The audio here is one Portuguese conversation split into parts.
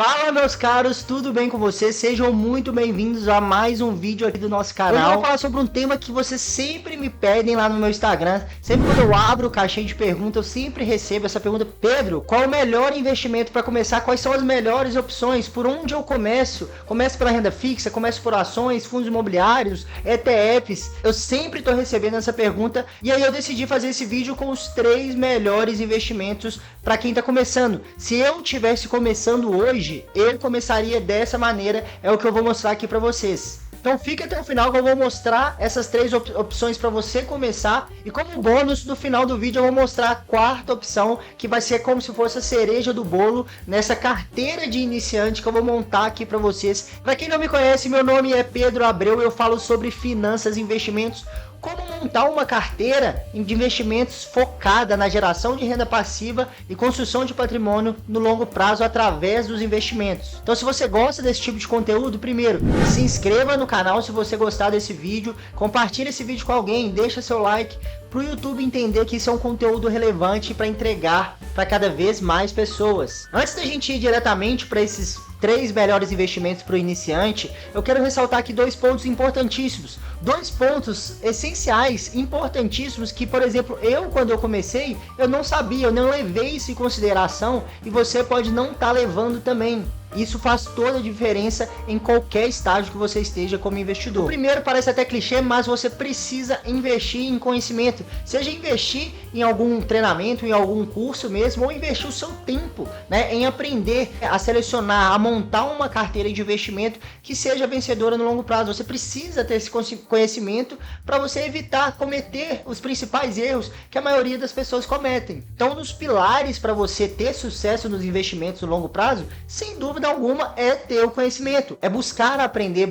Fala meus caros, tudo bem com vocês? Sejam muito bem-vindos a mais um vídeo aqui do nosso canal. Hoje eu vou falar sobre um tema que vocês sempre me pedem lá no meu Instagram. Sempre quando eu abro o caixinha de perguntas, eu sempre recebo essa pergunta: Pedro, qual o melhor investimento para começar? Quais são as melhores opções? Por onde eu começo? Começo pela renda fixa? Começo por ações, fundos imobiliários, ETFs? Eu sempre estou recebendo essa pergunta e aí eu decidi fazer esse vídeo com os 3 melhores investimentos para quem está começando. Se eu tivesse começando hoje, eu começaria dessa maneira, é o que eu vou mostrar aqui para vocês. Então fica até o final que eu vou mostrar essas 3 opções para você começar. E como bônus, no final do vídeo eu vou mostrar a 4ª opção, que vai ser como se fosse a cereja do bolo nessa carteira de iniciante que eu vou montar aqui para vocês. Para quem não me conhece, meu nome é Pedro Abreu e eu falo sobre finanças e investimentos. Como montar uma carteira de investimentos focada na geração de renda passiva e construção de patrimônio no longo prazo através dos investimentos. Então, se você gosta desse tipo de conteúdo, primeiro, se inscreva no canal se você gostar desse vídeo, compartilhe esse vídeo com alguém, deixa seu like para o YouTube entender que isso é um conteúdo relevante para entregar para cada vez mais pessoas. Antes da gente ir diretamente para esses 3 melhores investimentos para o iniciante, eu quero ressaltar aqui 2 pontos importantíssimos. 2 pontos essenciais, importantíssimos, que, por exemplo, quando eu comecei, eu não sabia, eu não levei isso em consideração e você pode não estar levando também. Isso faz toda a diferença em qualquer estágio que você esteja como investidor. O primeiro parece até clichê, mas você precisa investir em conhecimento. Seja investir em algum treinamento, em algum curso mesmo, ou investir o seu tempo, né, em aprender a selecionar, a montar uma carteira de investimento que seja vencedora no longo prazo. Você precisa ter esse conhecimento para você evitar cometer os principais erros que a maioria das pessoas cometem. Então, um dos pilares para você ter sucesso nos investimentos no longo prazo, sem dúvida alguma, é ter o conhecimento, é buscar aprender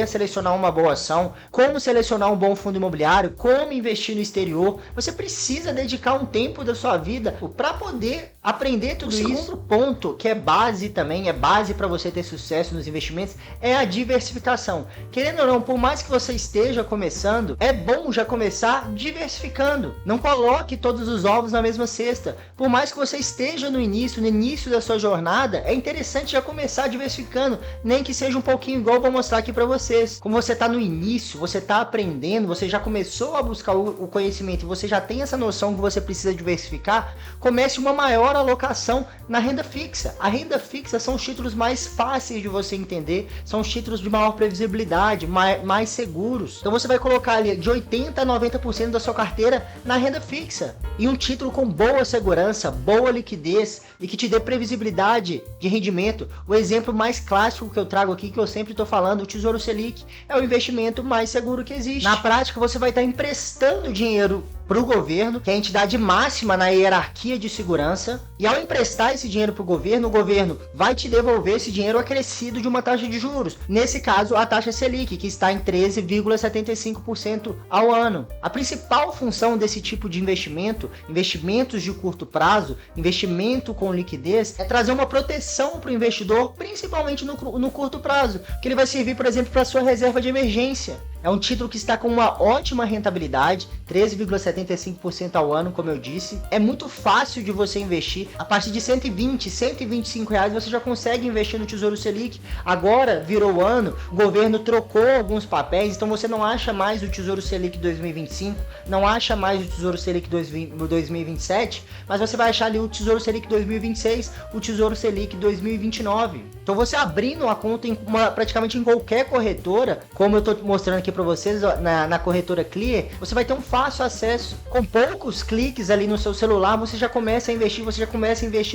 a selecionar uma boa ação, como selecionar um bom fundo imobiliário, como investir no exterior. Você precisa dedicar um tempo da sua vida para poder aprender tudo isso. O segundo ponto, que é base também, é base para você ter sucesso nos investimentos, é a diversificação. Querendo ou não, por mais que você esteja começando, é bom já começar diversificando. Não coloque todos os ovos na mesma cesta. Por mais que você esteja no início da sua jornada, é interessante já começar diversificando, nem que seja um pouquinho, igual eu vou mostrar aqui para vocês. Como você está no início, você está aprendendo, você já começou a buscar o conhecimento, você já tem essa noção que você precisa diversificar, comece uma maior alocação na renda fixa. A renda fixa são os títulos mais fáceis de você entender, são os títulos de maior previsibilidade, mais seguros. Então você vai colocar ali de 80% a 90% da sua carteira na renda fixa, e um título com boa segurança, boa liquidez e que te dê previsibilidade de rendimento. O exemplo mais clássico que eu trago aqui, que eu sempre estou falando, o Tesouro Selic, é o investimento mais seguro que existe. Na prática, você vai estar emprestando dinheiro para o governo, que é a entidade máxima na hierarquia de segurança, e ao emprestar esse dinheiro para o governo vai te devolver esse dinheiro acrescido de uma taxa de juros. Nesse caso, a taxa Selic, que está em 13,75% ao ano. A principal função desse tipo de investimento, investimentos de curto prazo, investimento com liquidez, é trazer uma proteção para o investidor, principalmente no curto prazo, que ele vai servir, por exemplo, para sua reserva de emergência. É um título que está com uma ótima rentabilidade, 13,75% ao ano, como eu disse. É muito fácil de você investir. A partir de 120, 125 reais você já consegue investir no Tesouro Selic. Agora virou ano, o governo trocou alguns papéis, então você não acha mais o Tesouro Selic 2025, não acha mais o Tesouro Selic 2027, mas você vai achar ali o Tesouro Selic 2026, o Tesouro Selic 2029. Então você abrindo a conta praticamente em qualquer corretora, como eu estou mostrando aqui para vocês na corretora Clear, você vai ter um fácil acesso. Com poucos cliques ali no seu celular, você já começa a investir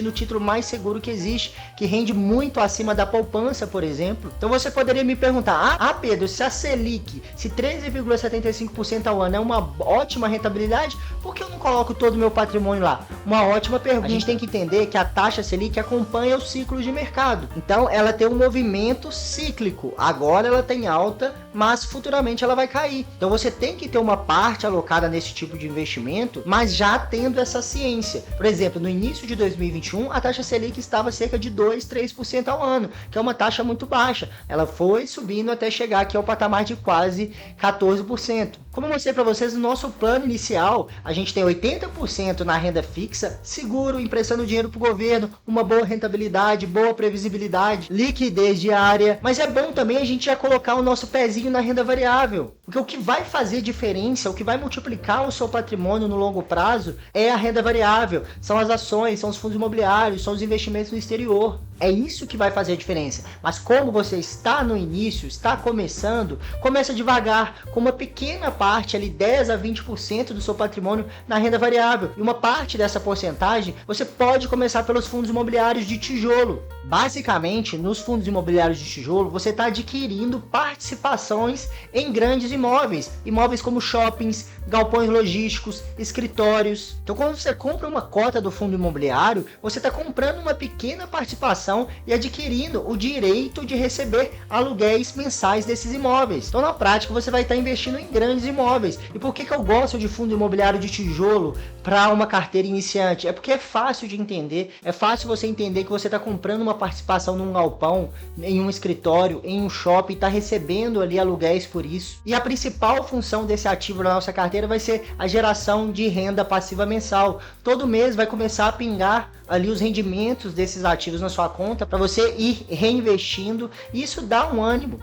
no título mais seguro que existe, que rende muito acima da poupança, por exemplo. Então você poderia me perguntar: Pedro, se a Selic, se 13,75% ao ano é uma ótima rentabilidade, por que eu não coloco todo o meu patrimônio lá? Uma ótima pergunta. A gente tem que entender que a taxa Selic acompanha os ciclos de mercado. Então ela tem um movimento cíclico. Agora ela tem alta, mas futuramente ela vai cair. Então você tem que ter uma parte alocada nesse tipo de investimento, mas já tendo essa ciência. Por exemplo, no início de 2021, a taxa Selic estava cerca de 2, 3% ao ano, que é uma taxa muito baixa. Ela foi subindo até chegar aqui ao patamar de quase 14%. Como eu mostrei para vocês, no nosso plano inicial, a gente tem 80% na renda fixa, seguro, emprestando dinheiro para o governo, uma boa rentabilidade, boa previsibilidade, liquidez diária. Mas é bom também a gente já colocar o nosso pezinho na renda variável, porque o que vai fazer diferença, o que vai multiplicar o seu patrimônio no longo prazo é a renda variável, são as ações, são os fundos imobiliários, são os investimentos no exterior. É isso que vai fazer a diferença. Mas como você está no início, está começando, começa devagar, com uma pequena parte, ali 10 a 20% do seu patrimônio na renda variável. E uma parte dessa porcentagem, você pode começar pelos fundos imobiliários de tijolo. Basicamente, nos fundos imobiliários de tijolo, você está adquirindo participações em grandes imóveis. Imóveis como shoppings, galpões logísticos, escritórios. Então, quando você compra uma cota do fundo imobiliário, você está comprando uma pequena participação e adquirindo o direito de receber aluguéis mensais desses imóveis. Então, na prática, você vai estar investindo em grandes imóveis. E por que eu gosto de fundo imobiliário de tijolo para uma carteira iniciante? É porque é fácil de entender, é fácil você entender que você está comprando uma participação num galpão, em um escritório, em um shopping, está recebendo ali aluguéis por isso. E a principal função desse ativo na nossa carteira vai ser a geração de renda passiva mensal. Todo mês vai começar a pingar ali os rendimentos desses ativos na sua conta para você ir reinvestindo. E isso dá um ânimo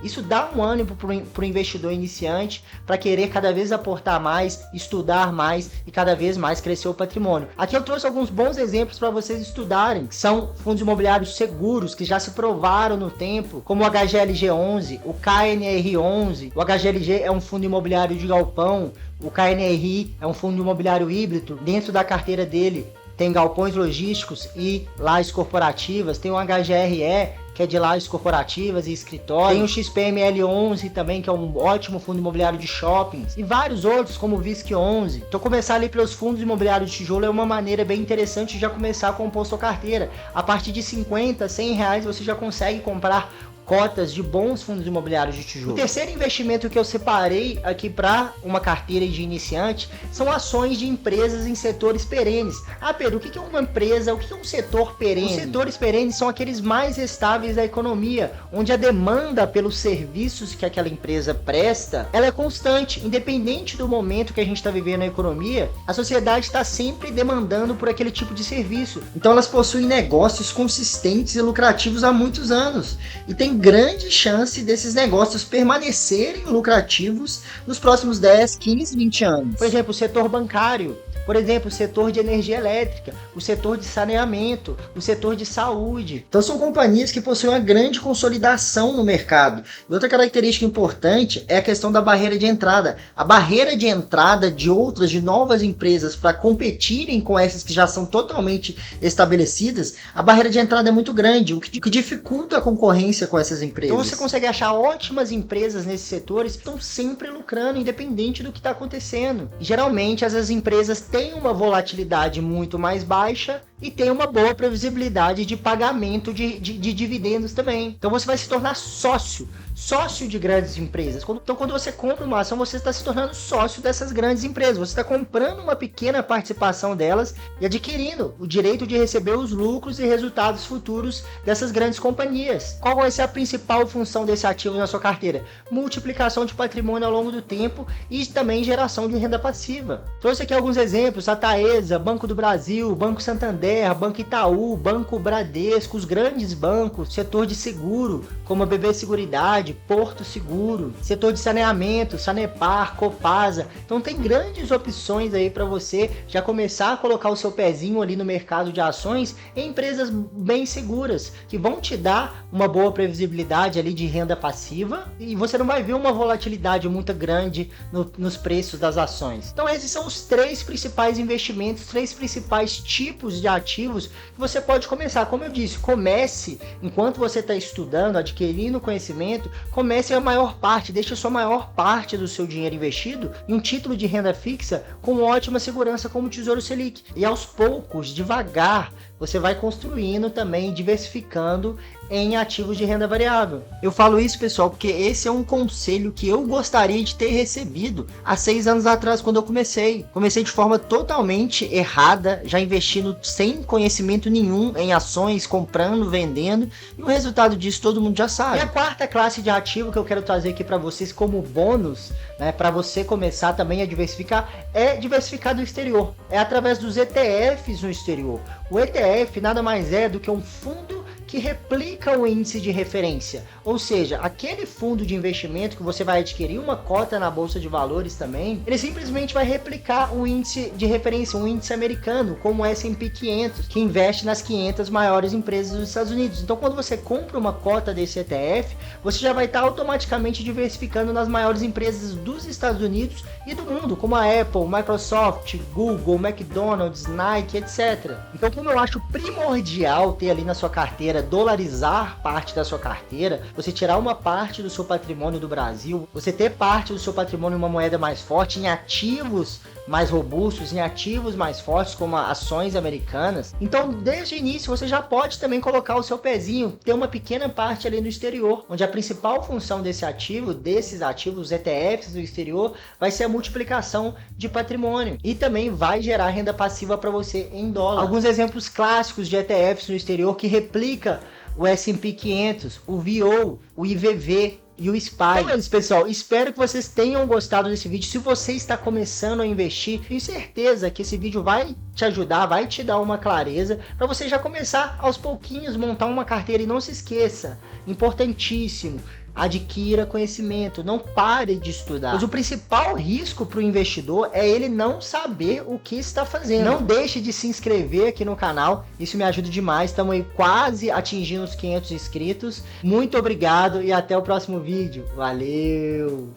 para o investidor iniciante para querer cada vez aportar mais, estudar mais e cada vez mais crescer o patrimônio. Aqui eu trouxe alguns bons exemplos para vocês estudarem. São fundos imobiliários seguros que já se provaram no tempo, como o HGLG11, o KNR11. O HGLG é um fundo imobiliário de galpão, o KNRI é um fundo imobiliário híbrido. Dentro da carteira dele tem galpões logísticos e lajes corporativas, tem o HGRE, que é de lajes corporativas e escritórios, tem o XPML11 também, que é um ótimo fundo imobiliário de shoppings, e vários outros, como o VISC11. Então, começar ali pelos fundos imobiliários de tijolo é uma maneira bem interessante de já começar a compor sua carteira. A partir de 50, 100 reais você já consegue comprar cotas de bons fundos imobiliários de tijolo. O terceiro investimento que eu separei aqui para uma carteira de iniciante são ações de empresas em setores perenes. Ah, Pedro, o que é uma empresa? O que é um setor perene? Os setores perenes são aqueles mais estáveis da economia, onde a demanda pelos serviços que aquela empresa presta, ela é constante, independente do momento que a gente está vivendo na economia, a sociedade está sempre demandando por aquele tipo de serviço. Então elas possuem negócios consistentes e lucrativos há muitos anos, e tem grande chance desses negócios permanecerem lucrativos nos próximos 10, 15, 20 anos. Por exemplo, o setor bancário, por exemplo, o setor de energia elétrica, o setor de saneamento, o setor de saúde. Então são companhias que possuem uma grande consolidação no mercado. E outra característica importante é a questão da barreira de entrada. A barreira de entrada de outras, de novas empresas para competirem com essas que já são totalmente estabelecidas, a barreira de entrada é muito grande, o que dificulta a concorrência com essas empresas. Então você consegue achar ótimas empresas nesses setores que estão sempre lucrando, independente do que está acontecendo. E geralmente essas empresas têm uma volatilidade muito mais baixa e tem uma boa previsibilidade de pagamento de dividendos também. Então você vai se tornar sócio de grandes empresas. Então quando você compra uma ação, você está se tornando sócio dessas grandes empresas. Você está comprando uma pequena participação delas e adquirindo o direito de receber os lucros e resultados futuros dessas grandes companhias. Qual vai ser a principal função desse ativo na sua carteira? Multiplicação de patrimônio ao longo do tempo e também geração de renda passiva. Trouxe aqui alguns exemplos: a Taesa, Banco do Brasil, Banco Santander, Banco Itaú, Banco Bradesco, os grandes bancos, setor de seguro, como a BB Seguridade, Porto Seguro, setor de saneamento, Sanepar, Copasa. Então tem grandes opções aí para você já começar a colocar o seu pezinho ali no mercado de ações em empresas bem seguras, que vão te dar uma boa previsibilidade ali de renda passiva e você não vai ver uma volatilidade muito grande nos preços das ações. Então esses são os três principais investimentos, três principais tipos de ativos que você pode começar. Como eu disse, comece enquanto você está estudando, adquirindo conhecimento, comece a maior parte, deixe a sua maior parte do seu dinheiro investido em um título de renda fixa com ótima segurança como o Tesouro Selic. E aos poucos, devagar, você vai construindo também, diversificando em ativos de renda variável. Eu falo isso, pessoal, porque esse é um conselho que eu gostaria de ter recebido há 6 anos atrás, quando eu comecei. Comecei de forma totalmente errada, já investindo sem conhecimento nenhum em ações, comprando, vendendo, e o resultado disso todo mundo já sabe. E a quarta classe de ativo que eu quero trazer aqui para vocês como bônus, né, para você começar também a diversificar, é diversificar do exterior. É através dos ETFs no exterior. O ETF nada mais é do que um fundo que replica o índice de referência, ou seja, aquele fundo de investimento que você vai adquirir uma cota na bolsa de valores também, ele simplesmente vai replicar um índice de referência, um índice americano, como o S&P 500, que investe nas 500 maiores empresas dos Estados Unidos. Então, quando você compra uma cota desse ETF, você já vai estar automaticamente diversificando nas maiores empresas dos Estados Unidos e do mundo, como a Apple, Microsoft, Google, McDonald's, Nike, etc. Então, como eu acho primordial ter ali na sua carteira, dolarizar parte da sua carteira, você tirar uma parte do seu patrimônio do Brasil, você ter parte do seu patrimônio em uma moeda mais forte, em ativos mais robustos, em ativos mais fortes, como ações americanas. Então, desde o início, você já pode também colocar o seu pezinho, ter uma pequena parte ali no exterior, onde a principal função desse ativo, desses ativos, os ETFs do exterior, vai ser a multiplicação de patrimônio e também vai gerar renda passiva para você em dólar. Alguns exemplos clássicos de ETFs no exterior que replicam o S&P 500, o VO, o IVV e o SPY. Então é isso, pessoal. Espero que vocês tenham gostado desse vídeo. Se você está começando a investir, tenho certeza que esse vídeo vai te ajudar, vai te dar uma clareza para você já começar aos pouquinhos, montar uma carteira. E não se esqueça, importantíssimo, adquira conhecimento, não pare de estudar. Mas o principal risco para o investidor é ele não saber o que está fazendo. Não deixe de se inscrever aqui no canal, isso me ajuda demais. Estamos aí quase atingindo os 500 inscritos. Muito obrigado e até o próximo vídeo. Valeu!